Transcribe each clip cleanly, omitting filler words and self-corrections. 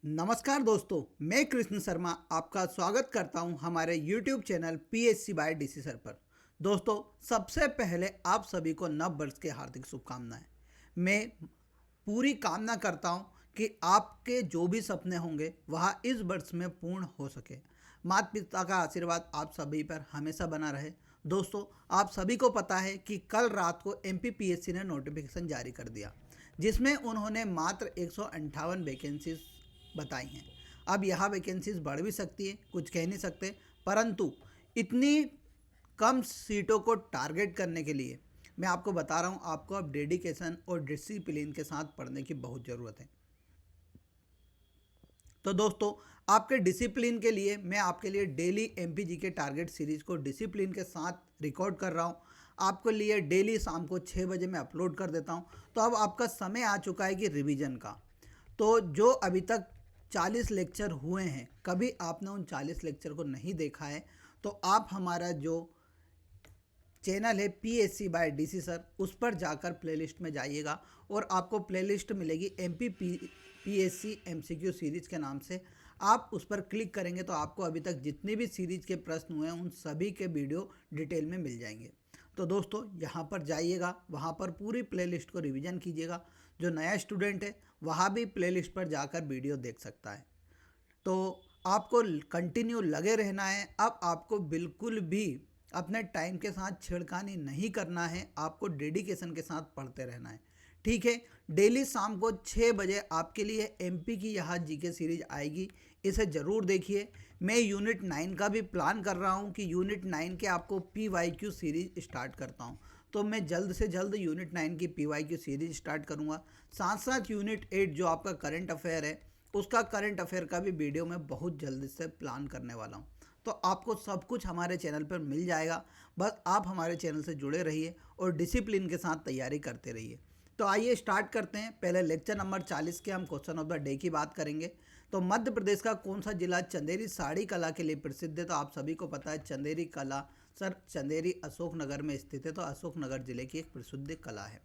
नमस्कार दोस्तों, मैं कृष्ण शर्मा आपका स्वागत करता हूं हमारे YouTube channel PSC by DC sir पर। दोस्तों, सबसे पहले आप सभी को नव वर्ष की हार्दिक शुभकामनाएं। मैं पूरी कामना करता हूं कि आपके जो भी सपने होंगे वह इस वर्ष में पूर्ण हो सके। माता पिता का आशीर्वाद आप सभी पर हमेशा बना रहे। दोस्तों, आप सभी को पता है कि कल रात को MPPSC ने नोटिफिकेशन जारी कर दिया, जिसमें उन्होंने मात्र 158 वैकेंसीज बताई हैं। अब यहाँ वैकेंसीज बढ़ भी सकती है, कुछ कह नहीं सकते, परंतु इतनी कम सीटों को टारगेट करने के लिए मैं आपको बता रहा हूँ, आपको अब डेडिकेशन और डिसिप्लिन के साथ पढ़ने की बहुत ज़रूरत है। तो दोस्तों, आपके डिसिप्लिन के लिए मैं आपके लिए डेली MPG के टारगेट सीरीज को डिसिप्लिन के साथ रिकॉर्ड कर रहा हूँ। आपके लिए डेली शाम को 6 बजे मैं अपलोड कर देता हूँ। तो अब आपका समय आ चुका है कि रिवीजन का। तो जो अभी तक 40 लेक्चर हुए हैं, कभी आपने उन 40 लेक्चर को नहीं देखा है तो आप हमारा जो चैनल है PSC बाय डीसी सर, उस पर जाकर प्लेलिस्ट में जाइएगा और आपको प्लेलिस्ट मिलेगी MPPSC MCQ सीरीज के नाम से। आप उस पर क्लिक करेंगे तो आपको अभी तक जितने भी सीरीज के प्रश्न हुए हैं उन सभी के वीडियो डिटेल में मिल जाएंगे। तो दोस्तों, यहाँ पर जाइएगा, वहाँ पर पूरी प्लेलिस्ट को रिवीजन कीजिएगा। जो नया स्टूडेंट है वहाँ भी प्लेलिस्ट पर जाकर वीडियो देख सकता है। तो आपको कंटिन्यू लगे रहना है। अब आपको बिल्कुल भी अपने टाइम के साथ छेड़खानी नहीं करना है, आपको डेडिकेशन के साथ पढ़ते रहना है। ठीक है, डेली शाम को 6 बजे आपके लिए MP की यह GK सीरीज आएगी, इसे ज़रूर देखिए। मैं यूनिट 9 का भी प्लान कर रहा हूँ कि यूनिट 9 के आपको PYQ सीरीज स्टार्ट करता हूँ। तो मैं जल्द से जल्द यूनिट 9 की PYQ सीरीज स्टार्ट करूँगा। साथ साथ यूनिट 8 जो आपका करंट अफेयर है, उसका करंट अफेयर का भी वीडियो मैं बहुत जल्द से प्लान करने वाला हूँ। तो आपको सब कुछ हमारे चैनल पर मिल जाएगा। बस आप हमारे चैनल से जुड़े रहिए और डिसिप्लिन के साथ तैयारी करते रहिए। तो आइए स्टार्ट करते हैं। पहले लेक्चर नंबर 40 के हम क्वेश्चन ऑफ द डे की बात करेंगे। तो मध्य प्रदेश का कौन सा जिला चंदेरी साड़ी कला के लिए प्रसिद्ध है? तो आप सभी को पता है चंदेरी कला, सर चंदेरी अशोकनगर में स्थित है। तो अशोकनगर जिले की एक प्रसिद्ध कला है।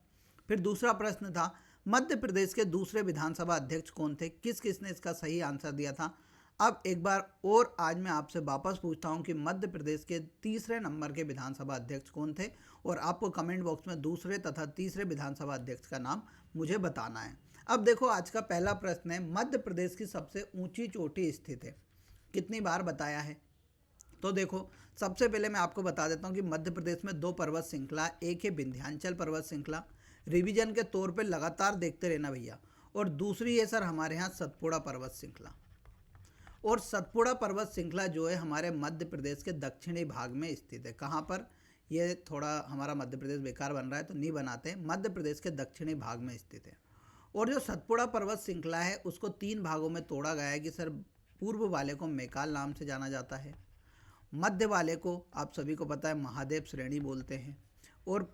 फिर दूसरा प्रश्न था, मध्य प्रदेश के दूसरे विधानसभा अध्यक्ष कौन थे? किस किसने इसका सही आंसर दिया था? अब एक बार और आज मैं आपसे वापस पूछता हूं कि मध्य प्रदेश के तीसरे नंबर के विधानसभा अध्यक्ष कौन थे, और आपको कमेंट बॉक्स में दूसरे तथा तीसरे विधानसभा अध्यक्ष का नाम मुझे बताना है। अब देखो, आज का पहला प्रश्न है, मध्य प्रदेश की सबसे ऊंची चोटी स्थित है? कितनी बार बताया है? तो देखो, सबसे पहले मैं आपको बता देता हूँ कि मध्य प्रदेश में 2 पर्वत श्रृंखला, एक है विंध्याचल पर्वत श्रृंखला, रिवीजन के तौर पे लगातार देखते रहना भैया, और दूसरी है सर हमारे यहाँ सतपुड़ा पर्वत श्रृंखला। और सतपुड़ा पर्वत श्रृंखला जो है हमारे मध्य प्रदेश के दक्षिणी भाग में स्थित है। कहाँ पर? ये थोड़ा हमारा मध्य प्रदेश बेकार बन रहा है तो नहीं बनाते, मध्य प्रदेश के दक्षिणी भाग में स्थित है। और जो सतपुड़ा पर्वत श्रृंखला है उसको 3 भागों में तोड़ा गया है कि सर पूर्व वाले को मैकाल नाम से जाना जाता है, मध्य वाले को आप सभी को पता है महादेव श्रेणी बोलते हैं, और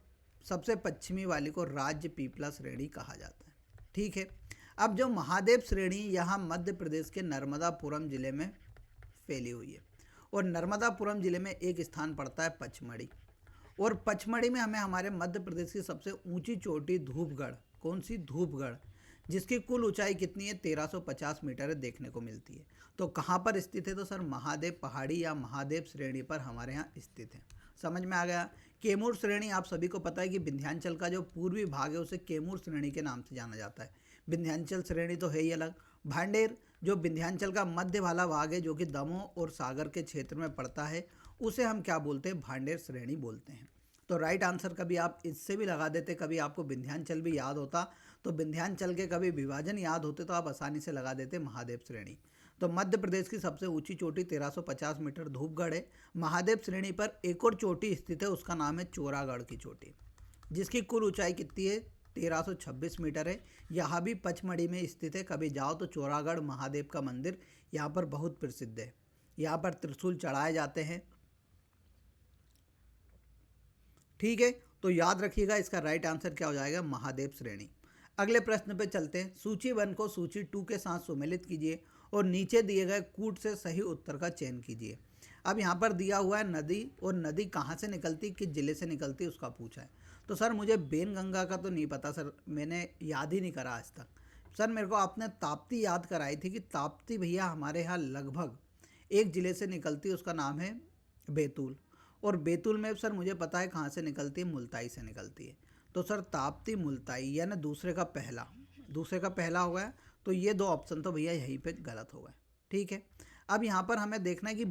सबसे पश्चिमी वाले को राज्य पीपला श्रेणी कहा जाता है। ठीक है, अब जो महादेव श्रेणी यहाँ मध्य प्रदेश के नर्मदापुरम जिले में फैली हुई है, और नर्मदापुरम जिले में एक स्थान पड़ता है पचमढ़ी, और पचमढ़ी में हमें हमारे मध्य प्रदेश की सबसे ऊंची चोटी धूपगढ़, कौन सी? धूपगढ़, जिसकी कुल ऊंचाई कितनी है? 1350 मीटर देखने को मिलती है। तो कहाँ पर स्थित है? तो सर महादेव पहाड़ी या महादेव श्रेणी पर हमारे यहाँ स्थित है। समझ में आ गया। कैमूर श्रेणी आप सभी को पता है कि विंध्याचल का जो पूर्वी भाग है उसे कैमूर श्रेणी के नाम से जाना जाता है। विंध्याचल श्रेणी तो है ही अलग। भांडेर जो विंध्याचल का मध्य वाला भाग है, जो कि दमोह और सागर के क्षेत्र में पड़ता है, उसे हम क्या बोलते हैं? भांडेर श्रेणी बोलते हैं। तो राइट आंसर कभी आप इससे भी लगा देते, कभी आपको विंध्याचल भी याद होता तो विंध्याचल के कभी विभाजन याद होते तो आप आसानी से लगा देते महादेव श्रेणी। तो मध्य प्रदेश की सबसे ऊंची चोटी 1350 मीटर धूपगढ़ है। महादेव श्रेणी पर एक और चोटी स्थित है, उसका नाम है चोरागढ़ की चोटी, जिसकी कुल ऊंचाई कितनी है? 1326 मीटर है। यहाँ भी पचमढ़ी में स्थित है। कभी जाओ तो चोरागढ़ महादेव का मंदिर यहाँ पर बहुत प्रसिद्ध है। यहाँ पर त्रिशूल चढ़ाए जाते हैं। ठीक है, तो याद रखिएगा, इसका राइट आंसर क्या हो जाएगा? महादेव श्रेणी। अगले प्रश्न पे चलते हैं। सूची 1 को सूची 2 के साथ सुमेलित कीजिए और नीचे दिए गए कूट से सही उत्तर का चयन कीजिए। अब यहाँ पर दिया हुआ है नदी, और नदी कहाँ से निकलती, किस जिले से निकलती, उसका पूछा है। तो सर मुझे बेनगंगा का तो नहीं पता सर, मैंने याद ही नहीं करा आज तक। सर मेरे को आपने ताप्ती याद कराई थी कि ताप्ती भैया हमारे यहाँ लगभग एक ज़िले से निकलती है, उसका नाम है बैतूल। और बैतूल में सर मुझे पता है कहाँ से निकलती है, मुल्ताई से निकलती है। तो सर ताप्ती मुल्ताई यानी दूसरे का पहला हो गया। तो ये दो ऑप्शन तो भैया यहीं पे गलत हो गए। ठीक है, अब यहाँ पर हमें देखना है कि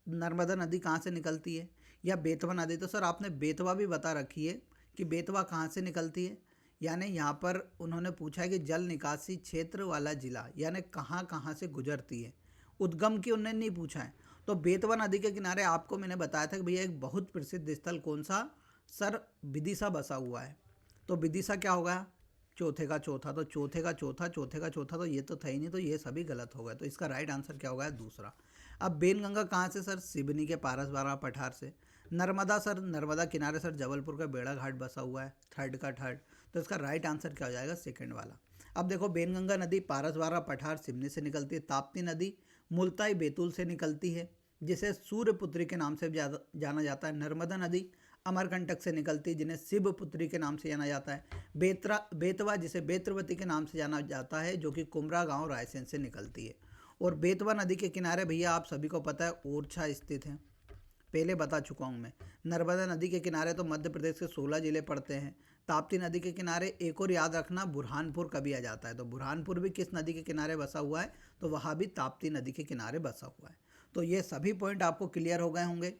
नर्मदा नदी कहाँ से निकलती है या बेतवा नदी। तो सर आपने बेतवा भी बता रखी है कि बेतवा कहाँ से निकलती है, यानी यहाँ पर उन्होंने पूछा है कि जल निकासी क्षेत्र वाला जिला यानी कहाँ कहाँ से गुजरती है, उद्गम की उन्होंने नहीं पूछा है। तो बेतवा नदी के किनारे आपको मैंने बताया था कि भैया एक बहुत प्रसिद्ध स्थल कौन सा, सर विदिशा बसा हुआ है। तो विदिशा क्या होगा, चौथे का चौथा। तो चौथे का चौथा तो ये तो था ही नहीं, तो ये सभी गलत हो गए। तो इसका राइट आंसर क्या होगा, दूसरा। अब बेनगंगा कहाँ से, सर सिवनी के पारसबारा पठार से। नर्मदा, सर नर्मदा किनारे सर जबलपुर का बेड़ा घाट बसा हुआ है, थर्ड का थर्ड। तो इसका राइट आंसर क्या हो जाएगा, सेकंड वाला। अब देखो बेनगंगा नदी पारसबारा पठार सिवनी से निकलती है। ताप्ती नदी मुल्ताई बैतूल से निकलती है, जिसे सूर्यपुत्री के नाम से जाना जाता है। नर्मदा नदी अमरकंटक से निकलती है, जिन्हें शिवपुत्री के नाम से जाना जाता है। बेतवा जिसे बेत्रवती के नाम से जाना जाता है, जो कि कुमरा गांव रायसेन से निकलती है। और बेतवा नदी के किनारे भैया आप सभी को पता है ओरछा स्थित है, पहले बता चुका हूँ मैं। नर्मदा नदी के किनारे तो मध्य प्रदेश के 16 जिले पड़ते हैं। ताप्ती नदी के किनारे एक और याद रखना, बुरहानपुर कभी आ जाता है। तो बुरहानपुर भी किस नदी के किनारे बसा हुआ है, तो वहाँ भी ताप्ती नदी के किनारे बसा हुआ है। तो ये सभी पॉइंट आपको क्लियर हो गए होंगे।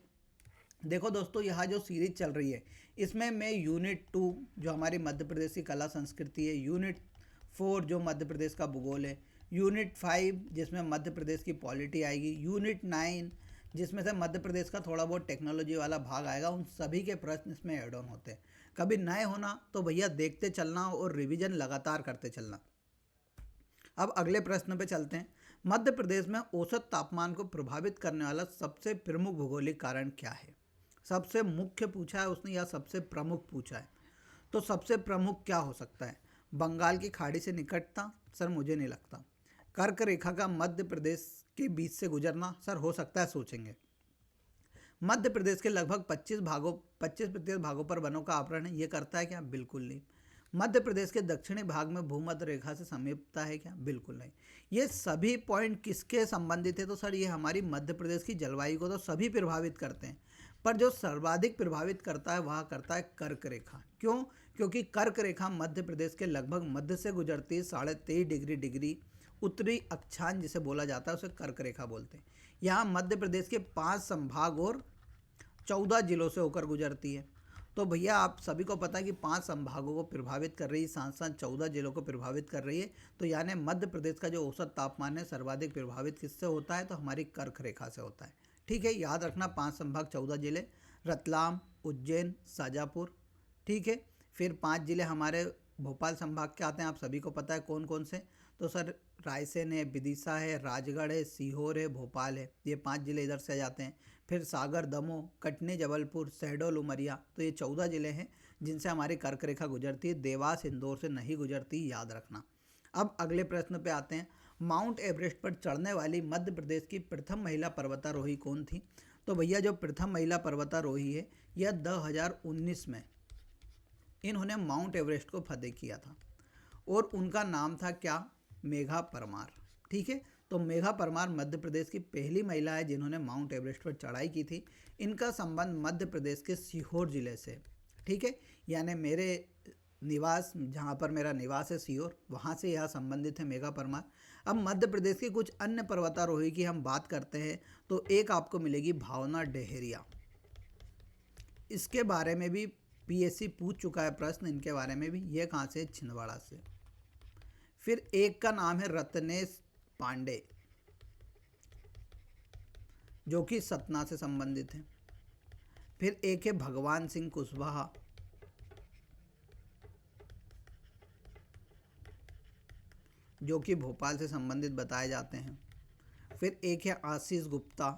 देखो दोस्तों, यहाँ जो सीरीज चल रही है इसमें मैं यूनिट 2 जो हमारी मध्य प्रदेश की कला संस्कृति है, यूनिट 4 जो मध्य प्रदेश का भूगोल है, यूनिट 5 जिसमें मध्य प्रदेश की पॉलिटी आएगी, यूनिट 9 जिसमें से मध्य प्रदेश का थोड़ा बहुत टेक्नोलॉजी वाला भाग आएगा, उन सभी के प्रश्न इसमें एड ऑन होते हैं। कभी नए होना तो भैया देखते चलना और रिवीजन लगातार करते चलना। अब अगले प्रश्न पे चलते हैं। मध्य प्रदेश में औसत तापमान को प्रभावित करने वाला सबसे प्रमुख भौगोलिक कारण क्या है। सबसे मुख्य पूछा है उसने या सबसे प्रमुख पूछा है। तो सबसे प्रमुख क्या हो सकता है, बंगाल की खाड़ी से निकटता, सर मुझे नहीं लगता। कर्क रेखा का मध्य प्रदेश के बीच से गुजरना, सर हो सकता है, सोचेंगे। मध्य प्रदेश के लगभग 25% भागों पर वनों का आवरण है, ये करता है क्या, बिल्कुल नहीं। मध्य प्रदेश के दक्षिणी भाग में भूमध्य रेखा से समीपता है क्या, बिल्कुल नहीं। ये सभी पॉइंट किसके संबंधित है, तो सर ये हमारी मध्य प्रदेश की जलवायु को तो सभी प्रभावित करते हैं, पर जो सर्वाधिक प्रभावित करता है वह करता है कर्क रेखा। क्यों, क्योंकि कर्क रेखा मध्य प्रदेश के लगभग मध्य से गुजरती है, 23.5 डिग्री उत्तरी अक्षांश जिसे बोला जाता है उसे कर्क रेखा बोलते हैं। यहाँ मध्य प्रदेश के 5 संभाग और 14 जिलों से होकर गुजरती है। तो भैया आप सभी को पता है कि 5 संभागों को प्रभावित कर रही है, साथ साथ 14 जिलों को प्रभावित कर रही है। तो यानी मध्य प्रदेश का जो औसत तापमान है सर्वाधिक प्रभावित किससे होता है, तो हमारी कर्क रेखा से होता है। ठीक है, याद रखना 5 संभाग 14 जिले, रतलाम, उज्जैन, शाजापुर। ठीक है, फिर 5 जिले हमारे भोपाल संभाग के आते हैं, आप सभी को पता है कौन कौन से। तो सर रायसेन है, विदिशा है, राजगढ़ है, सीहोर है, भोपाल है, ये 5 जिले इधर से आ जाते हैं। फिर सागर, दमोह, कटनी, जबलपुर, शहडोल, उमरिया, तो ये 14 जिले हैं जिनसे हमारी कर्क रेखा गुजरती है। देवास, इंदौर से नहीं गुजरती, याद रखना। अब अगले प्रश्न पे आते हैं। माउंट एवरेस्ट पर चढ़ने वाली मध्य प्रदेश की प्रथम महिला पर्वतारोही कौन थी। तो भैया जो प्रथम महिला पर्वतारोही है यह 2019 में इन्होंने माउंट एवरेस्ट को फतेह किया था और उनका नाम था क्या, मेघा परमार। ठीक है, तो मेघा परमार मध्य प्रदेश की पहली महिला है जिन्होंने माउंट एवरेस्ट पर चढ़ाई की थी। इनका संबंध मध्य प्रदेश के सीहोर जिले से। ठीक है, यानी मेरे निवास, जहाँ पर मेरा निवास है सीहोर, वहाँ से यह संबंधित है मेघा परमार। अब मध्य प्रदेश की कुछ अन्य पर्वतारोही की हम बात करते हैं तो एक आपको मिलेगी भावना डेहरिया। इसके बारे में भी पीएससी पूछ चुका है प्रश्न, इनके बारे में भी। ये कहाँ से, छिंदवाड़ा से। फिर एक का नाम है रत्नेश पांडे जो कि सतना से संबंधित है। फिर एक है भगवान सिंह कुशवाहा, जो कि भोपाल से संबंधित बताए जाते हैं। फिर एक है आशीष गुप्ता।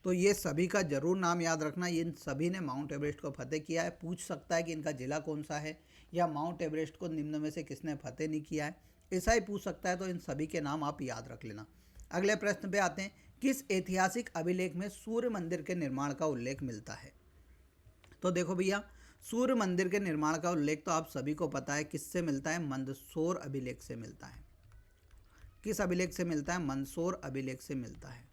तो ये सभी का जरूर नाम याद रखना, इन सभी ने माउंट एवरेस्ट को फतेह किया है। पूछ सकता है कि इनका जिला कौन सा है या माउंट एवरेस्ट को निम्न में से किसने फतेह नहीं किया है, ऐसा ही पूछ सकता है। तो इन सभी के नाम आप याद रख लेना। अगले प्रश्न पे आते हैं। किस ऐतिहासिक अभिलेख में सूर्य मंदिर के निर्माण का उल्लेख मिलता है। तो देखो भैया, सूर्य मंदिर के निर्माण का उल्लेख तो आप सभी को पता है, किससे मिलता है? मंदसौर अभिलेख से मिलता है। किस अभिलेख से मिलता है? मंदसौर अभिलेख से मिलता है।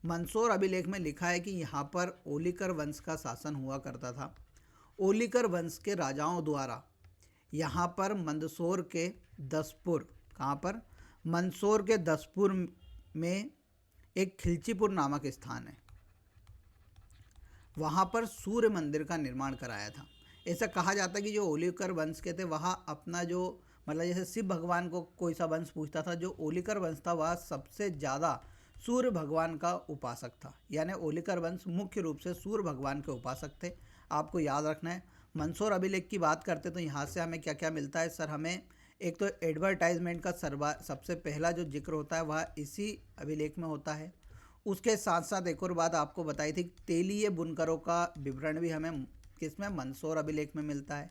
मंदसौर अभिलेख में लिखा है कि यहाँ पर ओलिकर वंश का शासन हुआ करता था। ओलिकर वंश के राजाओं द्वारा यहाँ पर मंदसौर के दसपुर, कहाँ पर? मंदसौर के दसपुर में एक खिलचीपुर नामक स्थान है, वहाँ पर सूर्य मंदिर का निर्माण कराया था। ऐसा कहा जाता है कि जो ओलिकर वंश के थे वहाँ अपना जो मतलब जैसे शिव भगवान को कोई सा वंश पूछता था, जो ओलिकर वंश था वह सबसे ज़्यादा सूर्य भगवान का उपासक था। यानी ओलिकर वंश मुख्य रूप से सूर्य भगवान के उपासक थे। आपको याद रखना है। मंदसौर अभिलेख की बात करते तो यहाँ से हमें क्या क्या मिलता है सर? हमें एक तो एडवर्टाइजमेंट का सबसे पहला जो जिक्र होता है वह इसी अभिलेख में होता है। उसके साथ साथ एक और बात आपको बताई थी, तेलीय बुनकरों का विवरण भी हमें किसमें? मंदसौर अभिलेख में मिलता है।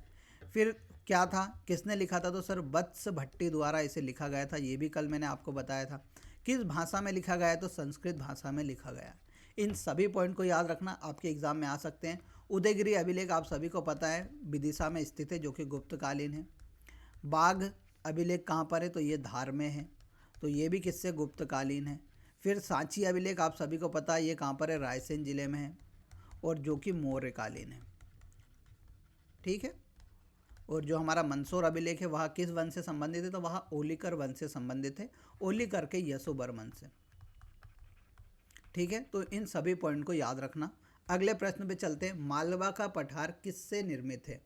फिर क्या था, किसने लिखा था? तो सर वत्स भट्टी द्वारा इसे लिखा गया था। ये भी कल मैंने आपको बताया था। किस भाषा में लिखा गया है? तो संस्कृत भाषा में लिखा गया है। इन सभी पॉइंट को याद रखना, आपके एग्जाम में आ सकते हैं। उदयगिरी अभिलेख आप सभी को पता है विदिशा में स्थित है, जो कि गुप्तकालीन है। बाघ अभिलेख कहाँ पर है? तो ये धार में है, तो ये भी किससे? गुप्तकालीन है। फिर सांची अभिलेख आप सभी को पता है ये कहाँ पर है? रायसेन जिले में है, और जो कि मौर्यकालीन है। ठीक है। और जो हमारा मंदसौर अभिलेख है वह किस वंश से संबंधित है? तो वह ओलिकर वंश से संबंधित है, ओलिकर के यशोवर्मन से। ठीक है, तो इन सभी पॉइंट को याद रखना। अगले प्रश्न पे चलते हैं। मालवा का पठार किससे निर्मित है?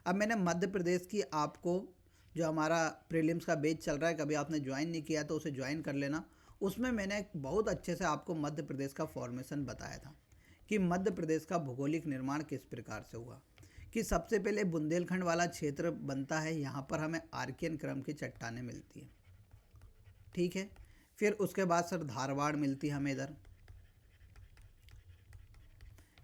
अब मैंने मध्य प्रदेश की आपको जो हमारा प्रीलिम्स का बैच चल रहा है, कभी आपने ज्वाइन नहीं किया तो उसे ज्वाइन कर लेना। उसमें मैंने बहुत अच्छे से आपको मध्य प्रदेश का फॉर्मेशन बताया था कि मध्य प्रदेश का भौगोलिक निर्माण किस प्रकार से हुआ। कि सबसे पहले बुंदेलखंड वाला क्षेत्र बनता है, यहाँ पर हमें आर्कियन क्रम की चट्टानें मिलती हैं। ठीक है। फिर उसके बाद सर धारवाड़ मिलती है हमें इधर।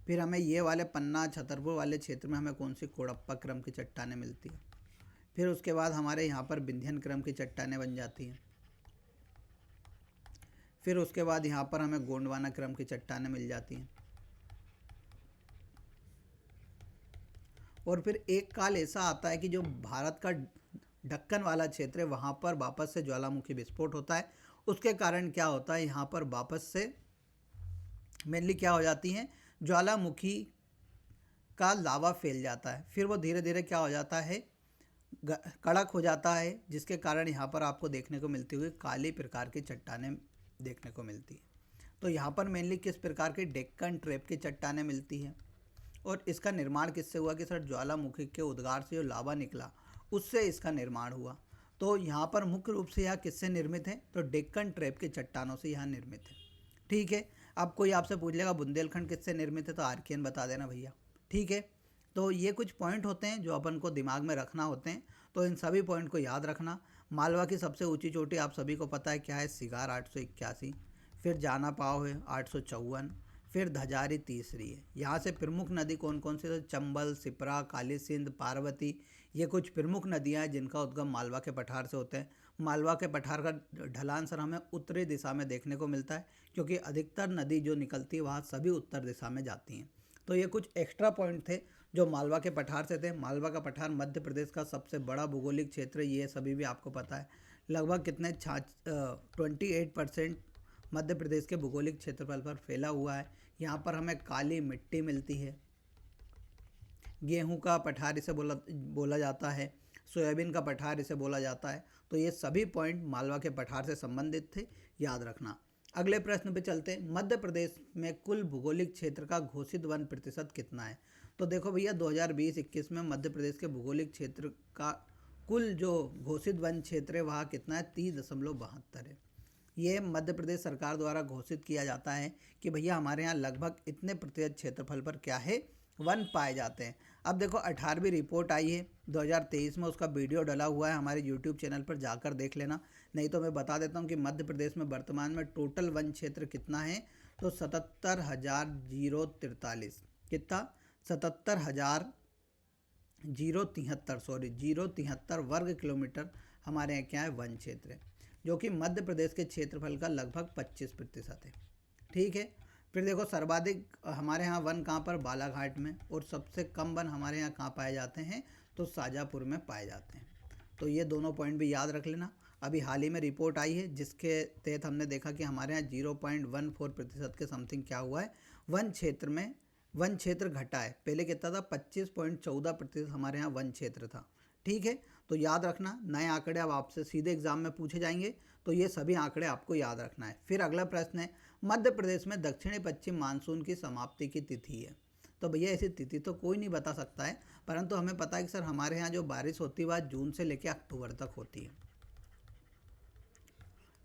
फिर हमें ये वाले पन्ना छतरपुर वाले क्षेत्र में हमें कौन सी? कोड़प्पा क्रम की चट्टानें मिलती हैं। फिर उसके बाद हमारे यहाँ पर विंध्यन क्रम की चट्टानें बन जाती हैं। फिर उसके बाद यहाँ पर हमें गोंडवाना क्रम की चट्टानें मिल जाती हैं। और फिर एक काल ऐसा आता है कि जो भारत का ढक्कन वाला क्षेत्र है वहाँ पर वापस से ज्वालामुखी विस्फोट होता है। उसके कारण क्या होता है? यहाँ पर वापस से मेनली क्या हो जाती हैं? ज्वालामुखी का लावा फैल जाता है। फिर वो धीरे धीरे क्या हो जाता है? कड़क हो जाता है, जिसके कारण यहाँ पर आपको देखने को मिलती हुई काली प्रकार की चट्टानें देखने को मिलती है। तो यहाँ पर मेनली किस प्रकार की? डेक्कन ट्रैप की चट्टानें मिलती हैं। और इसका निर्माण किससे हुआ? कि सर ज्वालामुखी के उद्गार से जो लावा निकला उससे इसका निर्माण हुआ। तो यहाँ पर मुख्य रूप से यह किससे निर्मित है? तो डेक्कन ट्रैप की चट्टानों से यह निर्मित है। ठीक है। अब कोई आपसे पूछ लेगा बुंदेलखंड किससे निर्मित है? तो आर्कियन बता देना भैया। ठीक है। तो ये कुछ पॉइंट होते हैं जो अपन को दिमाग में रखना होते हैं, तो इन सभी पॉइंट को याद रखना। मालवा की सबसे ऊंची चोटी आप सभी को पता है क्या है? सिगार 881। फिर जाना पाव है 854। फिर धजारी तीसरी है। यहाँ से प्रमुख नदी कौन कौन सी? तो चंबल, सिपरा, काली सिंध, पार्वती, ये कुछ प्रमुख नदियाँ हैं जिनका उद्गम मालवा के पठार से होते हैं। मालवा के पठार का ढलान सर हमें उत्तरी दिशा में देखने को मिलता है, क्योंकि अधिकतर नदी जो निकलती है वहाँ सभी उत्तर दिशा में जाती हैं। तो ये कुछ एक्स्ट्रा पॉइंट थे जो मालवा के पठार से थे। मालवा का पठार मध्य प्रदेश का सबसे बड़ा भौगोलिक क्षेत्र, ये सभी भी आपको पता है। लगभग कितने 28% मध्य प्रदेश के भौगोलिक क्षेत्रफल पर फैला हुआ है। यहाँ पर हमें काली मिट्टी मिलती है। गेहूं का पठार इसे बोला जाता है। सोयाबीन का पठार इसे बोला जाता है। तो ये सभी पॉइंट मालवा के पठार से संबंधित थे, याद रखना। अगले प्रश्न पे चलते हैं। मध्य प्रदेश में कुल भौगोलिक क्षेत्र का घोषित वन प्रतिशत कितना है? तो देखो भैया 2020-21 में मध्य प्रदेश के भौगोलिक क्षेत्र का कुल जो घोषित वन क्षेत्र है वह कितना है? 30.72 है। ये मध्य प्रदेश सरकार द्वारा घोषित किया जाता है कि भैया हमारे यहाँ लगभग इतने प्रतिशत क्षेत्रफल पर क्या है? वन पाए जाते हैं। अब देखो 18वीं रिपोर्ट आई है 2023 में, उसका वीडियो डला हुआ है हमारे यूट्यूब चैनल पर, जाकर देख लेना। नहीं तो मैं बता देता हूँ कि मध्य प्रदेश में वर्तमान में टोटल वन क्षेत्र कितना है? तो 77,043। कितना? 77,073 वर्ग किलोमीटर हमारे यहाँ क्या है? वन क्षेत्र है, जो कि मध्य प्रदेश के क्षेत्रफल का लगभग 25% है। ठीक है। फिर देखो सर्वाधिक हमारे यहाँ वन कहाँ पर, बालाघाट में, और सबसे कम वन हमारे यहाँ कहाँ पाए जाते हैं, तो शाजापुर में पाए जाते हैं। तो ये दोनों पॉइंट भी याद रख लेना। अभी हाल ही में रिपोर्ट आई है जिसके तहत हमने देखा कि हमारे यहाँ 0.14% के समथिंग क्या हुआ है, वन क्षेत्र घटा है। पहले कितना था, 25.14% हमारे यहाँ वन क्षेत्र था। ठीक है, तो याद रखना, नए आंकड़े अब आपसे सीधे एग्जाम में पूछे जाएंगे, तो ये सभी आंकड़े आपको याद रखना है। फिर अगला प्रश्न है, मध्य प्रदेश में दक्षिणी पश्चिम मानसून की समाप्ति की तिथि है। तो भैया ऐसी तिथि तो कोई नहीं बता सकता है, परंतु हमें पता है कि सर हमारे यहाँ जो बारिश होती है वह जून से लेकर अक्टूबर तक होती है।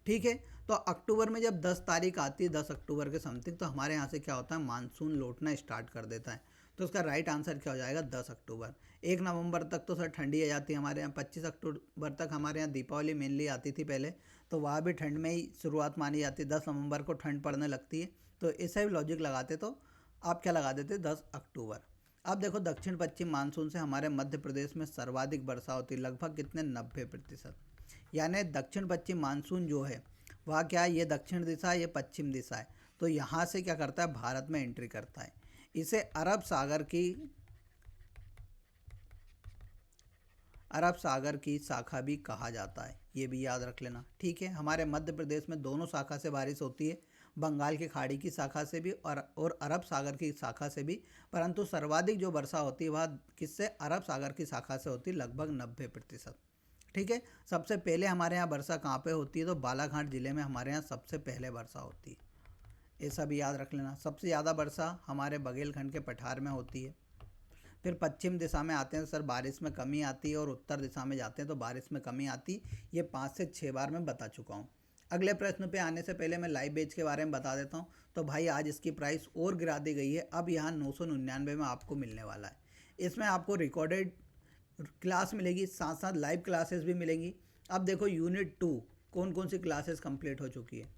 ठीक है, तो अक्टूबर में जब 10 तारीख आती है, 10 अक्टूबर के समथिंग, तो हमारे यहाँ से क्या होता है, मानसून लौटना स्टार्ट कर देता है। तो उसका राइट आंसर क्या हो जाएगा, 10 अक्टूबर। 1 नवंबर तक तो सर ठंडी आ जाती है हमारे यहाँ। 25 अक्टूबर तक हमारे यहाँ दीपावली मेनली आती थी पहले, तो वहाँ भी ठंड में ही शुरुआत मानी जाती है। 10 नवंबर को ठंड पड़ने लगती है, तो ऐसा ही लॉजिक लगाते तो आप क्या लगा देते, 10 अक्टूबर। अब देखो दक्षिण पश्चिम मानसून से हमारे मध्य प्रदेश में सर्वाधिक वर्षा होती है, लगभग कितने, 90%। यानी दक्षिण पश्चिम मानसून जो है वह क्या है, ये दक्षिण दिशा है, ये पश्चिम दिशा है। तो यहाँ से क्या करता है, भारत में एंट्री करता है। इसे अरब सागर की शाखा भी कहा जाता है, ये भी याद रख लेना। ठीक है, हमारे मध्य प्रदेश में दोनों शाखा से बारिश होती है, बंगाल की खाड़ी की शाखा से भी और अरब सागर की शाखा से भी, परंतु सर्वाधिक जो वर्षा होती है वह किससे, अरब सागर की शाखा से होती है, लगभग 90%। ठीक है, सबसे पहले हमारे यहाँ वर्षा कहाँ पे होती है, तो बालाघाट ज़िले में हमारे यहाँ सबसे पहले वर्षा होती है, ऐसा भी याद रख लेना। सबसे ज़्यादा वर्षा हमारे बघेलखंड के पठार में होती है। फिर पश्चिम दिशा में आते हैं तो सर बारिश में कमी आती है, और उत्तर दिशा में जाते हैं तो बारिश में कमी आती। ये 5 से 6 बार मैं बता चुका हूँ। अगले प्रश्न पे आने से पहले मैं लाइव बेच के बारे में बता देता हूँ। तो भाई आज इसकी प्राइस और गिरा दी गई है, अब यहाँ 999 में आपको मिलने वाला है। इसमें आपको रिकॉर्डेड क्लास मिलेगी, साथ साथ लाइव क्लासेस भी मिलेंगी। अब देखो यूनिट 2 कौन कौन सी क्लासेस कंप्लीट हो चुकी है,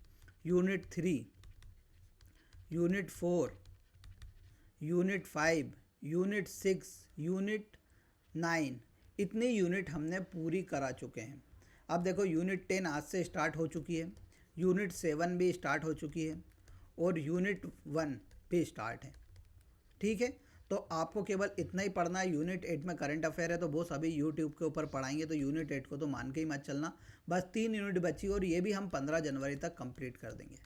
unit 3, unit 4, unit 5, unit 6, unit 9, इतनी यूनिट हमने पूरी करा चुके हैं। अब देखो यूनिट 10 आज से स्टार्ट हो चुकी है, यूनिट 7 भी स्टार्ट हो चुकी है, और यूनिट 1 भी स्टार्ट है। ठीक है, तो आपको केवल इतना ही पढ़ना है। यूनिट 8 में करंट अफेयर है, तो वो सभी यूट्यूब के ऊपर पढ़ाएंगे, तो यूनिट 8 को तो मान के ही मत चलना। बस 3 यूनिट बची, और ये भी हम 15 जनवरी तक कंप्लीट कर देंगे।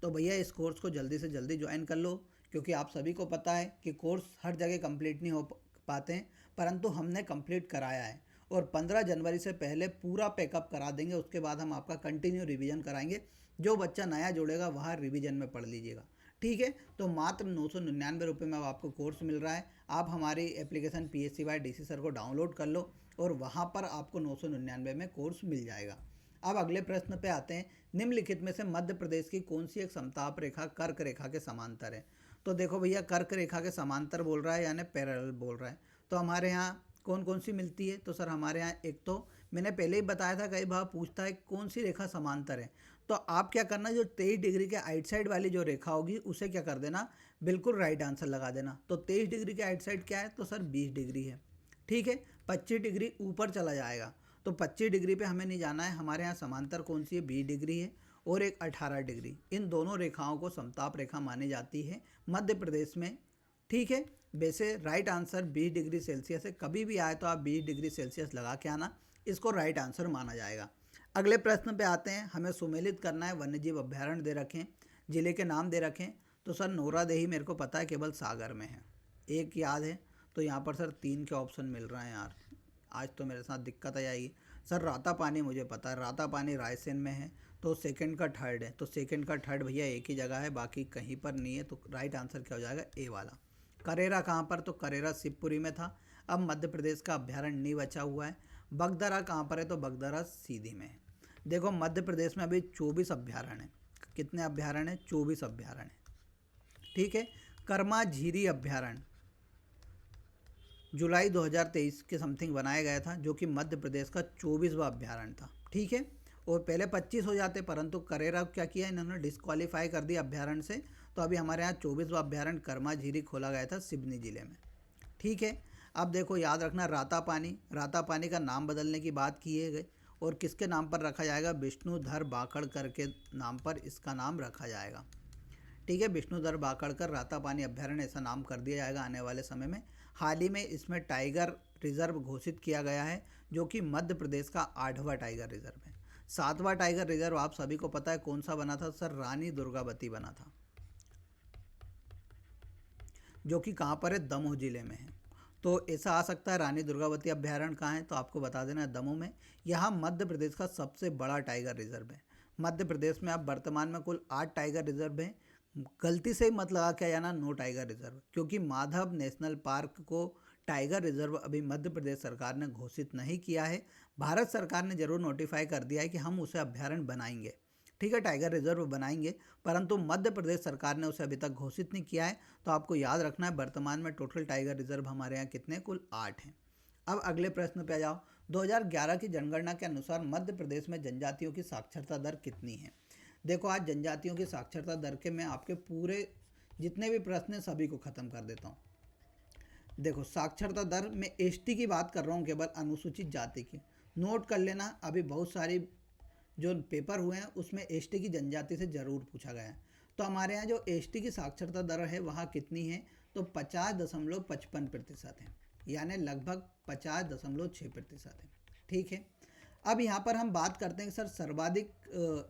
तो भैया इस कोर्स को जल्दी से जल्दी ज्वाइन कर लो, क्योंकि आप सभी को पता है कि कोर्स हर जगह कंप्लीट नहीं हो पाते हैं, परंतु हमने कंप्लीट कराया है, और 15 जनवरी से पहले पूरा पैकअप करा देंगे। उसके बाद हम आपका कंटिन्यू रिवीजन कराएंगे। जो बच्चा नया जुड़ेगा वहाँ रिवीजन में पढ़ लीजिएगा। ठीक है, तो मात्र 999 रुपये में अब आपको कोर्स मिल रहा है। आप हमारी एप्लीकेशन PSCY DC सर को डाउनलोड कर लो, और वहाँ पर आपको 999 में कोर्स मिल जाएगा। अब अगले प्रश्न पे आते हैं, निम्नलिखित में से मध्य प्रदेश की कौन सी एक समताप रेखा कर्क रेखा के समांतर है। तो देखो भैया, कर्क रेखा के समांतर बोल रहा है, यानी पैरेलल बोल रहा है। तो हमारे यहाँ कौन कौन सी मिलती है, तो सर हमारे यहाँ एक तो मैंने पहले ही बताया था, कई बार पूछता है कौन सी रेखा समांतर है। तो आप क्या करना, जो 23 डिग्री के आइट साइड वाली जो रेखा होगी उसे क्या कर देना, बिल्कुल राइट आंसर लगा देना। तो 23 डिग्री के आइट साइड क्या है, तो सर 20 डिग्री है। ठीक है, 25 डिग्री ऊपर चला जाएगा, तो 25 डिग्री पे हमें नहीं जाना है। हमारे यहाँ समांतर कौन सी है, 20 डिग्री है, और एक 18 डिग्री। इन दोनों रेखाओं को समताप रेखा मानी जाती है मध्य प्रदेश में। ठीक है, वैसे राइट आंसर 20 डिग्री सेल्सियस है। कभी भी आए तो आप 20 डिग्री सेल्सियस लगा के आना, इसको राइट आंसर माना जाएगा। अगले प्रश्न पे आते हैं, हमें सुमेलित करना है। वन्यजीव अभ्यारण्य दे रखें, जिले के नाम दे रखें। तो सर नोरादेही मेरे को पता है केवल सागर में है, एक याद है। तो यहाँ पर सर 3 के ऑप्शन मिल रहे हैं यार, आज तो मेरे साथ दिक्कत आ जाएगी। सर रातापानी मुझे पता है, रातापानी रायसेन में है, तो सेकंड का थर्ड है। तो सेकंड का थर्ड भैया एक ही जगह है, बाकी कहीं पर नहीं है। तो राइट आंसर क्या हो जाएगा, ए वाला। करेरा कहाँ पर, तो करेरा शिवपुरी में था, अब मध्य प्रदेश का अभ्यारण्य नहीं बचा हुआ है। बगदरा कहाँ पर है, तो बगदरा सीधी में है। देखो मध्य प्रदेश में अभी 24 अभ्यारण्य हैं। कितने अभ्यारण्य हैं, 24 अभ्यारण्य। ठीक है, कर्मा झीरी अभ्यारण्य जुलाई 2023 के समथिंग बनाया गया था, जो कि मध्य प्रदेश का 24वां अभ्यारण्य था। ठीक है, और पहले 25 हो जाते, परंतु करेरा क्या किया इन्होंने, डिस्क्वालीफाई कर दिया अभ्यारण्य से। तो अभी हमारे यहाँ 24वां अभ्यारण्य कर्मा झीरी खोला गया था सिवनी जिले में। ठीक है, अब देखो याद रखना, रातापानी का नाम बदलने की बात की है गई, और किसके नाम पर रखा जाएगा, विष्णुधर बाकड़कर के नाम पर इसका नाम रखा जाएगा। ठीक है, विष्णुधर बाकड़कर रातापानी अभ्यारण्य ऐसा नाम कर दिया जाएगा आने वाले समय में। हाल ही में इसमें टाइगर रिजर्व घोषित किया गया है, जो कि मध्य प्रदेश का 8वां टाइगर रिजर्व है। 7वां टाइगर रिजर्व आप सभी को पता है कौन सा बना था सर? रानी दुर्गावती बना था, जो कि कहाँ पर है? दमोह जिले में है। तो ऐसा आ सकता है रानी दुर्गावती अभ्यारण्य कहाँ है, तो आपको बता देना है दमोह में। यहाँ मध्य प्रदेश का सबसे बड़ा टाइगर रिजर्व है। मध्य प्रदेश में अब वर्तमान में कुल 8 टाइगर रिजर्व हैं। गलती से मत लगा के जाना 9 टाइगर रिजर्व, क्योंकि माधव नेशनल पार्क को टाइगर रिजर्व अभी मध्य प्रदेश सरकार ने घोषित नहीं किया है। भारत सरकार ने जरूर नोटिफाई कर दिया है कि हम उसे अभ्यारण्य बनाएंगे, ठीक है, टाइगर रिजर्व बनाएंगे, परंतु मध्य प्रदेश सरकार ने उसे अभी तक घोषित नहीं किया है। तो आपको याद रखना है वर्तमान में टोटल टाइगर रिजर्व हमारे यहाँ कितने? कुल 8 हैं। अब अगले प्रश्न पे आ जाओ। 2011 की जनगणना के अनुसार मध्य प्रदेश में जनजातियों की साक्षरता दर कितनी है? देखो, आज जनजातियों की साक्षरता दर के मैं आपके पूरे जितने भी प्रश्न हैं सभी को ख़त्म कर देता हूँ। देखो, साक्षरता दर में एसटी की बात कर रहा हूँ, केवल अनुसूचित जाति की। नोट कर लेना, अभी बहुत सारी जो पेपर हुए हैं उसमें एसटी की जनजाति से ज़रूर पूछा गया है। तो हमारे यहाँ जो एसटी की साक्षरता दर है वहाँ कितनी है? तो 50.55% है, यानी लगभग 50.6% है, ठीक है। अब यहाँ पर हम बात करते हैं कि सर सर्वाधिक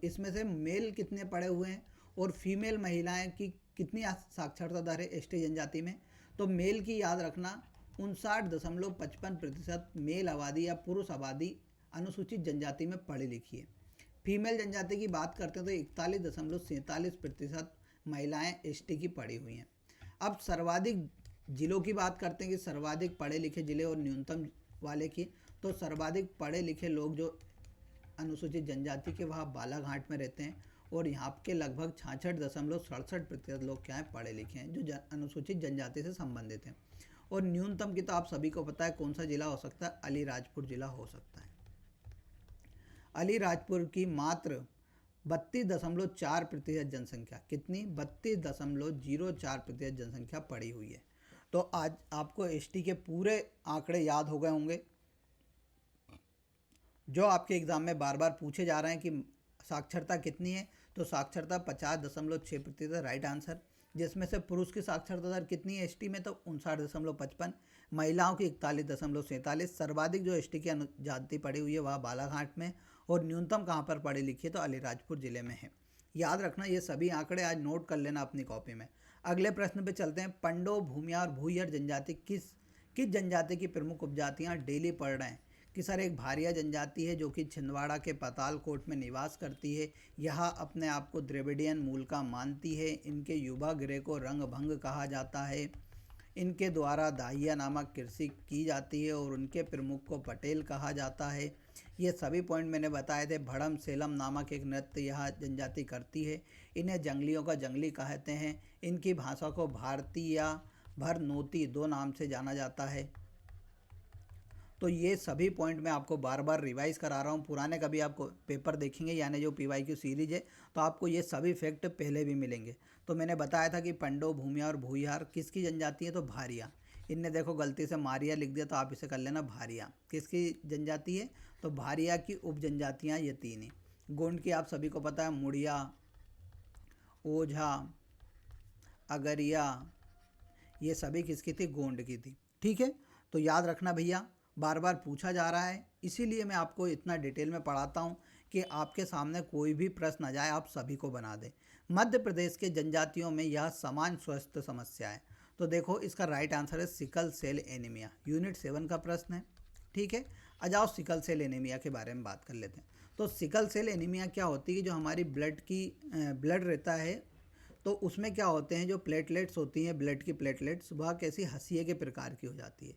इसमें से मेल कितने पड़े हुए हैं और फीमेल महिलाएं की कितनी साक्षरता दर है एसटी जनजाति में? तो मेल की याद रखना 59.55% मेल आबादी या पुरुष आबादी अनुसूचित जनजाति में पढ़ी लिखी है। फीमेल जनजाति की बात करते हैं तो 41.47% महिलाएं एसटी की पढ़ी हुई हैं। अब सर्वाधिक जिलों की बात करते हैं कि सर्वाधिक पढ़े लिखे जिले और न्यूनतम वाले की। तो सर्वाधिक पढ़े लिखे लोग जो अनुसूचित जनजाति के वहाँ बालाघाट में रहते हैं, और यहाँ के लगभग 66.67% लोग क्या हैं? पढ़े लिखे हैं, जो अनुसूचित जनजाति से संबंधित हैं। और न्यूनतम की तो आप सभी को पता है कौन सा जिला हो सकता है? अलीराजपुर जिला हो सकता है। अलीराजपुर की मात्र 32.4% जनसंख्या, कितनी? 32.04% जनसंख्या पड़ी हुई है। तो आज आपको एसटी के पूरे आंकड़े याद हो गए होंगे, जो आपके एग्ज़ाम में बार बार पूछे जा रहे हैं कि साक्षरता कितनी है। तो साक्षरता 50.6% राइट आंसर। जिसमें से पुरुष की साक्षरता दर कितनी है एसटी में? तो 59.55, महिलाओं की 41.47। सर्वाधिक जो एसटी की जाति पड़ी हुई है वह बालाघाट में, और न्यूनतम कहाँ पर पढ़ी लिखी है? तो अलीराजपुर जिले में है। याद रखना, ये सभी आंकड़े आज नोट कर लेना अपनी कॉपी में। अगले प्रश्न पे चलते हैं। पंडो, भूमिया और भूइहर जनजाति किस जनजाति की प्रमुख उपजातियाँ डेली पढ़ रहे हैं? कि सर एक भारिया जनजाति है जो कि छिंदवाड़ा के पातालकोट में निवास करती है। यह अपने आप को द्रविडियन मूल का मानती है। इनके युवा गृह को रंगभंग कहा जाता है। इनके द्वारा दाहिया नामक कृषि की जाती है और उनके प्रमुख को पटेल कहा जाता है। ये सभी पॉइंट मैंने बताए थे। भड़म सेलम नामक एक नृत्य यह जनजाति करती है। इन्हें जंगलियों का जंगली कहते हैं। इनकी भाषा को भारती या भरनोती 2 नाम से जाना जाता है। तो ये सभी पॉइंट मैं आपको बार बार रिवाइज करा रहा हूँ। पुराने कभी आपको पेपर देखेंगे, यानी जो PYQ सीरीज है, तो आपको ये सभी फैक्ट पहले भी मिलेंगे। तो मैंने बताया था कि पंडो, भूमिया और भूइहार किसकी जनजाति है? तो भारिया। इनने देखो गलती से मारिया लिख दिया, तो आप इसे कर लेना भारिया। किसकी जनजाति है? तो भारिया की उप जनजातियाँ ये 3 हैं। गोंड की आप सभी को पता है, मुड़िया, ओझा, अगरिया, ये सभी किसकी थी? गोंड की थी, ठीक है। तो याद रखना भैया, बार बार पूछा जा रहा है, इसीलिए मैं आपको इतना डिटेल में पढ़ाता हूँ कि आपके सामने कोई भी प्रश्न आ जाए आप सभी को बना दें। मध्य प्रदेश के जनजातियों में यह समान स्वास्थ्य समस्या है। तो देखो, इसका राइट आंसर है सिकल सेल एनीमिया। यूनिट 7 का प्रश्न है, ठीक है। आ जाओ सिकल सेल एनीमिया के बारे में बात कर लेते हैं। तो सिकल सेल एनीमिया क्या होती है? जो हमारी ब्लड रहता है, तो उसमें क्या होते हैं, जो प्लेटलेट्स होती हैं, ब्लड की प्लेटलेट्स, वह कैसी हंसिए के प्रकार की हो जाती है।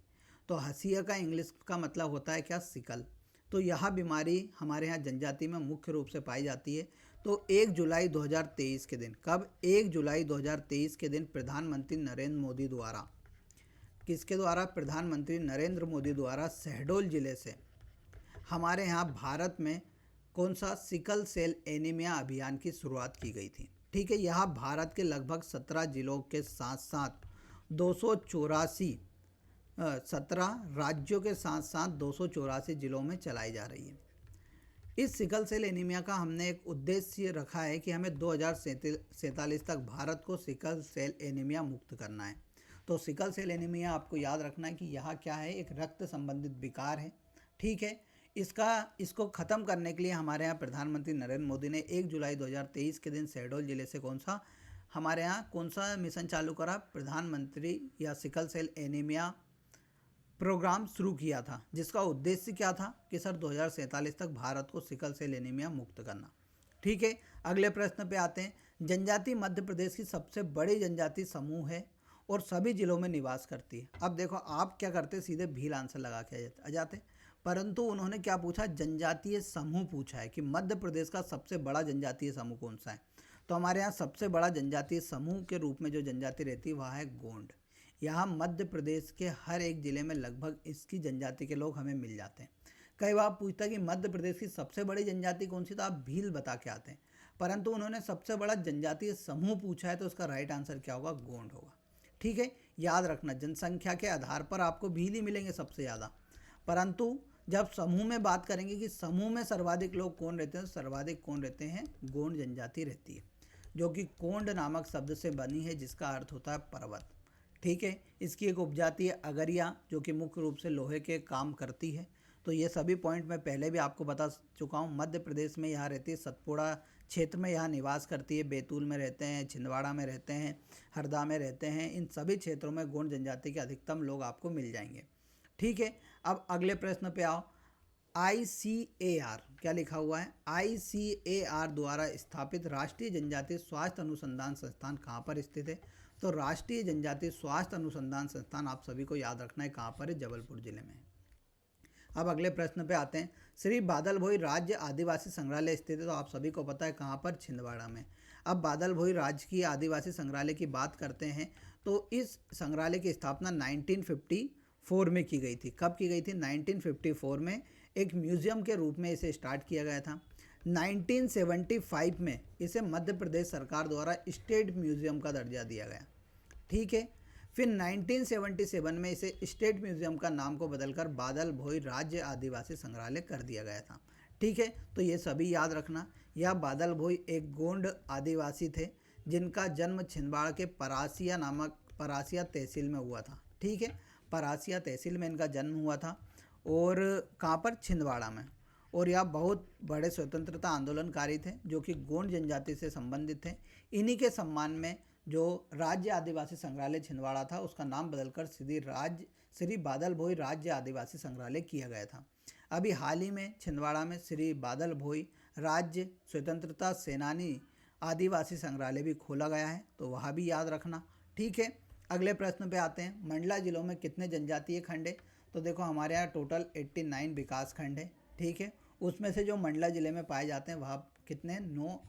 तो हंसिया का इंग्लिश का मतलब होता है क्या? सिकल। तो यह बीमारी हमारे यहाँ जनजाति में मुख्य रूप से पाई जाती है। तो 1 जुलाई 2023 के दिन, कब? 1 जुलाई 2023 के दिन प्रधानमंत्री नरेंद्र मोदी द्वारा, किसके द्वारा? प्रधानमंत्री नरेंद्र मोदी द्वारा शहडोल जिले से हमारे यहाँ भारत में कौन सा? सिकल सेल एनीमिया अभियान की शुरुआत की गई थी, ठीक है। यह भारत के लगभग 17 जिलों के साथ साथ 17 राज्यों के साथ साथ 284 जिलों में चलाई जा रही है। इस सिकल सेल एनीमिया का हमने एक उद्देश्य रखा है कि हमें 2047 तक भारत को सिकल सेल एनीमिया मुक्त करना है। तो सिकल सेल एनीमिया आपको याद रखना है कि यह क्या है, एक रक्त संबंधित विकार है। ठीक है, इसको ख़त्म करने के लिए हमारे यहाँ प्रधानमंत्री नरेंद्र मोदी ने 1 जुलाई 2023 के दिन शहडोल जिले से हमारे यहाँ कौन सा मिशन चालू करा, प्रधानमंत्री या सिकल सेल एनीमिया प्रोग्राम शुरू किया था, जिसका उद्देश्य क्या था कि सर 2047 तक भारत को सिकल सेल एनीमिया मुक्त करना। ठीक है, अगले प्रश्न पे आते हैं। जनजाति मध्य प्रदेश की सबसे बड़ी जनजाति समूह है और सभी जिलों में निवास करती है। अब देखो आप क्या करते, सीधे भील आंसर लगा के आ जाते, परंतु उन्होंने क्या पूछा, जनजातीय समूह पूछा है कि मध्य प्रदेश का सबसे बड़ा जनजातीय समूह कौन सा है। तो हमारे यहाँ सबसे बड़ा जनजातीय समूह के रूप में जो जनजाति रहती है वह है गोंड। यहाँ मध्य प्रदेश के हर एक ज़िले में लगभग इसकी जनजाति के लोग हमें मिल जाते हैं। कई बार पूछता है कि मध्य प्रदेश की सबसे बड़ी जनजाति कौन सी, तो आप भील बता के आते हैं, परंतु उन्होंने सबसे बड़ा जनजातीय समूह पूछा है, तो उसका राइट आंसर क्या होगा, गोंड होगा। ठीक है, याद रखना जनसंख्या के आधार पर आपको भील ही मिलेंगे सबसे ज़्यादा, परंतु जब समूह में बात करेंगे कि समूह में सर्वाधिक लोग कौन रहते हैं, सर्वाधिक कौन रहते हैं, गोंड जनजाति रहती है, जो कि कोंड नामक शब्द से बनी है, जिसका अर्थ होता है पर्वत। ठीक है, इसकी एक उपजाति है अगरिया, जो कि मुख्य रूप से लोहे के काम करती है। तो ये सभी पॉइंट मैं पहले भी आपको बता चुका हूँ। मध्य प्रदेश में यहाँ रहती है, सतपुड़ा क्षेत्र में यहाँ निवास करती है, बैतूल में रहते हैं, छिंदवाड़ा में रहते हैं, हरदा में रहते हैं। इन सभी क्षेत्रों में गोंड जनजाति के अधिकतम लोग आपको मिल जाएंगे। ठीक है, अब अगले प्रश्न पे आओ। ICAR क्या लिखा हुआ है, ICAR द्वारा स्थापित राष्ट्रीय जनजातीय स्वास्थ्य अनुसंधान संस्थान कहाँ पर स्थित है। तो राष्ट्रीय जनजातीय स्वास्थ्य अनुसंधान संस्थान आप सभी को याद रखना है कहाँ पर है, जबलपुर जिले में। अब अगले प्रश्न पे आते हैं। श्री बादल भोई राज्य आदिवासी संग्रहालय स्थित है, तो आप सभी को पता है कहाँ पर, छिंदवाड़ा में। अब बादल भोई राजकीय आदिवासी संग्रहालय की बात करते हैं तो इस संग्रहालय की स्थापना 1954 में की गई थी। कब की गई थी, 1954 में एक म्यूजियम के रूप में इसे स्टार्ट किया गया था। 1975 में इसे मध्य प्रदेश सरकार द्वारा स्टेट म्यूजियम का दर्जा दिया गया। ठीक है, फिर 1977 में इसे स्टेट म्यूजियम का नाम को बदलकर बादल भोई राज्य आदिवासी संग्रहालय कर दिया गया था। ठीक है, तो ये सभी याद रखना। यह बादल भोई एक गोंड आदिवासी थे जिनका जन्म छिंदवाड़ा के परासिया तहसील में हुआ था। ठीक है, परासिया तहसील में इनका जन्म हुआ था और कहाँ पर, छिंदवाड़ा में। और यह बहुत बड़े स्वतंत्रता आंदोलनकारी थे जो कि गोंड जनजाति से संबंधित थे। इन्हीं के सम्मान में जो राज्य आदिवासी संग्रहालय छिंदवाड़ा था उसका नाम बदलकर श्री बादल भोई राज्य आदिवासी संग्रहालय किया गया था। अभी हाल ही में छिंदवाड़ा में श्री बादल भोई राज्य स्वतंत्रता सेनानी आदिवासी संग्रहालय भी खोला गया है, तो वह भी याद रखना। ठीक है, अगले प्रश्न पे आते हैं। मंडला जिलों में कितने जनजातीय खंड है, तो देखो हमारे यहाँ टोटल 89 विकास खंड है। ठीक है, उसमें से जो मंडला जिले में पाए जाते हैं वहाँ कितने, 9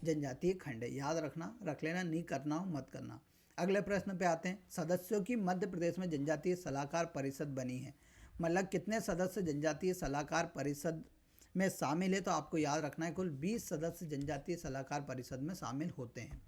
जनजातीय खंड है। याद रखना, रख लेना, नहीं करना हो मत करना। अगले प्रश्न पे आते हैं। सदस्यों की मध्य प्रदेश में जनजातीय सलाहकार परिषद बनी है, मतलब कितने सदस्य जनजातीय सलाहकार परिषद में शामिल है, तो आपको याद रखना है कुल 20 सदस्य जनजातीय सलाहकार परिषद में शामिल होते हैं।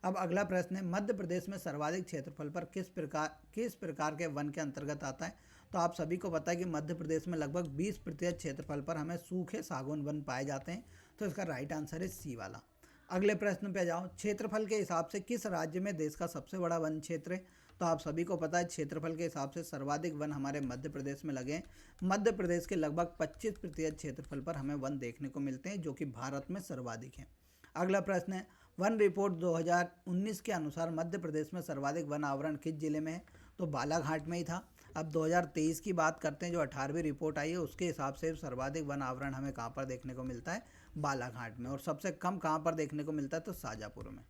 अब अगला प्रश्न है, मध्य प्रदेश में सर्वाधिक क्षेत्रफल पर किस प्रकार के वन के अंतर्गत आता है। तो आप सभी को पता है कि मध्य प्रदेश में लगभग 20% क्षेत्रफल पर हमें सूखे सागौन वन पाए जाते हैं, तो इसका राइट आंसर है सी वाला। अगले प्रश्न पे जाओ। क्षेत्रफल के हिसाब से किस राज्य में देश का सबसे बड़ा वन क्षेत्र है, तो आप सभी को पता है क्षेत्रफल के हिसाब से सर्वाधिक वन हमारे मध्य प्रदेश में लगे हैं। मध्य प्रदेश के लगभग 25% क्षेत्रफल पर हमें वन देखने को मिलते हैं, जो कि भारत में सर्वाधिक है। अगला प्रश्न है, वन रिपोर्ट 2019 के अनुसार मध्य प्रदेश में सर्वाधिक वन आवरण किस जिले में है, तो बालाघाट में ही था। अब 2023 की बात करते हैं, जो 18वीं रिपोर्ट आई है उसके हिसाब से सर्वाधिक वन आवरण हमें कहाँ पर देखने को मिलता है, बालाघाट में। और सबसे कम कहाँ पर देखने को मिलता है, तो शाजापुर में।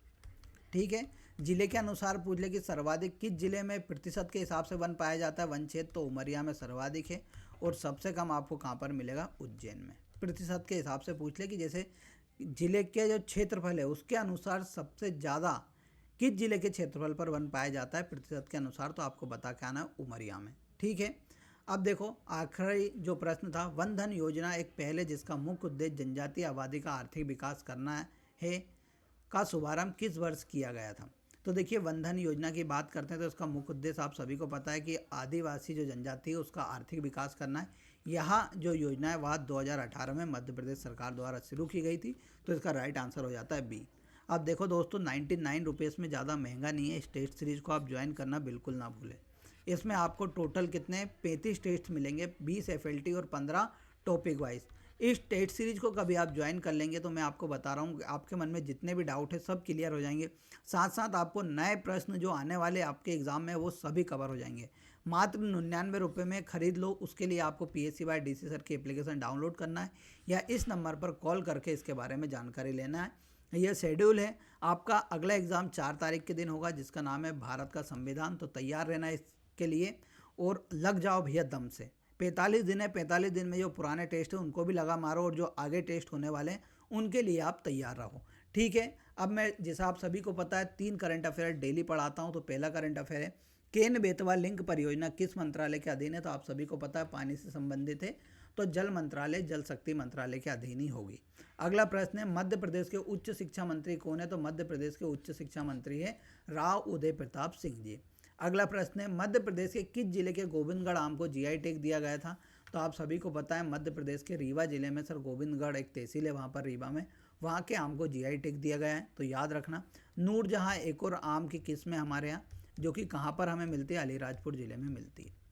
ठीक है, जिले के अनुसार पूछ ले कि सर्वाधिक किस जिले में प्रतिशत के हिसाब से वन पाया जाता है वन क्षेत्र, तो उमरिया में सर्वाधिक है। और सबसे कम आपको कहाँ पर मिलेगा, उज्जैन में। प्रतिशत के हिसाब से पूछ ले कि जैसे जिले के जो क्षेत्रफल है उसके अनुसार सबसे ज़्यादा किस जिले के क्षेत्रफल पर वन पाया जाता है प्रतिशत के अनुसार, तो आपको बता के आना है उमरिया में। ठीक है, अब देखो आखिरी जो प्रश्न था, वन धन योजना एक पहल है जिसका मुख्य उद्देश्य जनजातीय आबादी का आर्थिक विकास करना है का शुभारंभ किस वर्ष किया गया था। तो देखिए वन धन योजना की बात करते हैं तो उसका मुख्य उद्देश्य आप सभी को पता है कि आदिवासी जो जनजाति है उसका आर्थिक विकास करना है। यहाँ जो योजना है वह 2018 में मध्य प्रदेश सरकार द्वारा शुरू की गई थी, तो इसका राइट आंसर हो जाता है बी। अब देखो दोस्तों, 99 रुपीज़ में ज़्यादा महंगा नहीं है, इस टेस्ट सीरीज़ को आप ज्वाइन करना बिल्कुल ना भूलें। इसमें आपको टोटल कितने 35 टेस्ट मिलेंगे, 20 FLT और 15 टॉपिक वाइज। इस टेस्ट सीरीज को कभी आप ज्वाइन कर लेंगे तो मैं आपको बता रहा हूँ आपके मन में जितने भी डाउट है सब क्लियर हो जाएंगे। साथ साथ आपको नए प्रश्न जो आने वाले आपके एग्जाम में वो सभी कवर हो जाएंगे। मात्र 99 रुपये में खरीद लो। उसके लिए आपको PSC by DC सर की एप्लीकेशन डाउनलोड करना है या इस नंबर पर कॉल करके इसके बारे में जानकारी लेना है। यह शेड्यूल है। आपका अगला एग्ज़ाम 4 तारीख के दिन होगा जिसका नाम है भारत का संविधान। तो तैयार रहना इसके लिए और लग जाओ भैया दम से। 45 दिन है, 45 दिन में जो पुराने टेस्ट हैं उनको भी लगा मारो और जो आगे टेस्ट होने वाले हैं उनके लिए आप तैयार रहो। ठीक है, अब मैं जैसा आप सभी को पता है 3 करंट अफेयर डेली पढ़ाता हूँ। तो पहला करंट अफेयर है, केन बेतवा लिंक परियोजना किस मंत्रालय के अधीन है? तो आप सभी को पता है पानी से संबंधित है, तो जल मंत्रालय, जल शक्ति मंत्रालय के अधीन ही होगी। अगला प्रश्न है, मध्य प्रदेश के उच्च शिक्षा मंत्री कौन है? तो मध्य प्रदेश के उच्च शिक्षा मंत्री है राव उदय प्रताप सिंह जी। अगला प्रश्न है, मध्य प्रदेश के किस जिले के गोविंदगढ़ आम को GI टैग दिया गया था? तो आप सभी को पता है मध्य प्रदेश के रीवा जिले में सर गोविंदगढ़ एक तहसील है वहाँ पर रीवा में, वहाँ के आम को GI टैग दिया गया है। तो याद रखना। नूरजहाँ एक और आम की किस्म है हमारे यहाँ, जो कि कहाँ पर हमें मिलती है? अलीराजपुर ज़िले में मिलती है।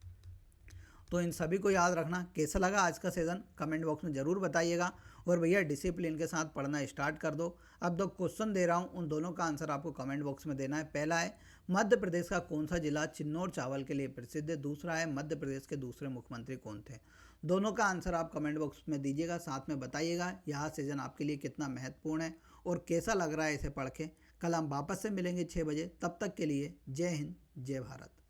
तो इन सभी को याद रखना। कैसा लगा आज का सेशन कमेंट बॉक्स में ज़रूर बताइएगा। और भैया डिसिप्लिन के साथ पढ़ना स्टार्ट कर दो। अब 2 क्वेश्चन दे रहा हूँ, उन दोनों का आंसर आपको कमेंट बॉक्स में देना है। पहला है, मध्य प्रदेश का कौन सा जिला चिन्नौर चावल के लिए प्रसिद्ध है? दूसरा है, मध्य प्रदेश के दूसरे मुख्यमंत्री कौन थे? दोनों का आंसर आप कमेंट बॉक्स में दीजिएगा, साथ में बताइएगा यह सेशन आपके लिए कितना महत्वपूर्ण है और कैसा लग रहा है इसे पढ़ के। कल हम वापस से मिलेंगे 6 बजे, तब तक के लिए जय हिंद, जय भारत।